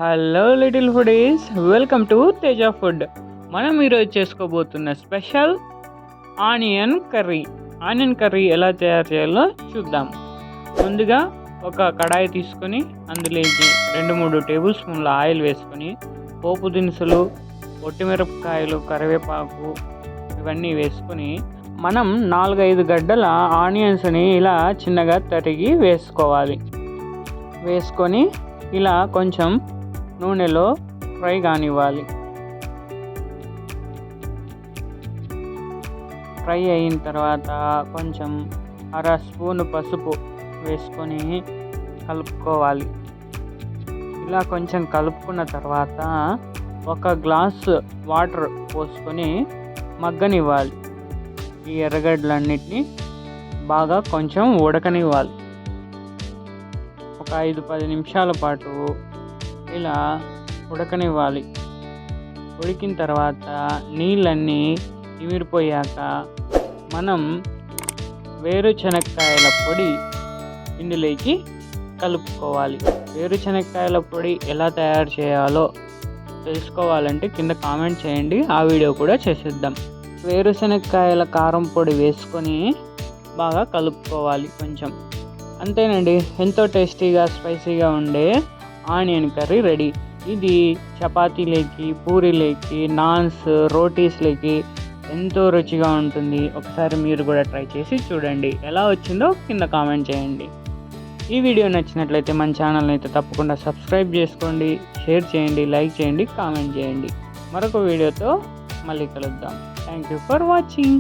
Hello little foodies, welcome to Teja food. మనం ఈరోజు చేసుకోబోతున్న special onion curry ఎలా తయారు చేయాలో చూద్దాం. ముందుగా ఒక కడాయి తీసుకొని అందులోకి 2-3 టేబుల్ స్పూన్ల ఆయిల్ వేసుకొని పోపు దినుసులు, ఒట్టిమిరపకాయలు, కరివేపాకు ఇవన్నీ వేసుకొని మనం 4-5 గడ్డల ఆనియన్స్ని ఇలా చిన్నగా తరిగి వేసుకొని ఇలా కొంచెం నూనెలో ఫ్రై కానివ్వాలి. ఫ్రై అయిన తర్వాత కొంచెం 1/2 స్పూన్ పసుపు వేసుకొని కలుపుకోవాలి. ఇలా కొంచెం కలుపుకున్న తర్వాత 1 గ్లాస్ వాటర్ పోసుకొని మగ్గనివ్వాలి. ఈ ఎర్రగడ్డలన్నిటిని బాగా కొంచెం ఉడకనివ్వాలి. ఒక 5-10 నిమిషాల పాటు ఇలా ఉడకనివ్వాలి. ఉడికిన తర్వాత నీళ్ళన్నీ ఇమిరిపోయాక మనం వేరుశనక్కాయల పొడి ఇందులోకి కలుపుకోవాలి. వేరుశనక్కాయల పొడి ఎలా తయారు చేయాలో తెలుసుకోవాలంటే కింద కామెంట్ చేయండి, ఆ వీడియో కూడా చేసేద్దాం. వేరుశనక్కాయల కారం పొడి వేసుకొని బాగా కలుపుకోవాలి. కొంచెం అంతేనండి, ఎంతో టేస్టీగా స్పైసీగా ఉండే ఆనియన్ కర్రీ రెడీ. ఇది చపాతీలేకి, పూరీలేకి, నాన్స్, రోటీస్లేకి ఎంతో రుచిగా ఉంటుంది. ఒకసారి మీరు కూడా ట్రై చేసి చూడండి. ఎలా వచ్చిందో కింద కామెంట్ చేయండి. ఈ వీడియో నచ్చినట్లయితే మన ఛానల్ని అయితే తప్పకుండా సబ్స్క్రైబ్ చేసుకోండి, షేర్ చేయండి, లైక్ చేయండి, కామెంట్ చేయండి. మరొక వీడియోతో మళ్ళీ కలుద్దాం. Thank you for watching.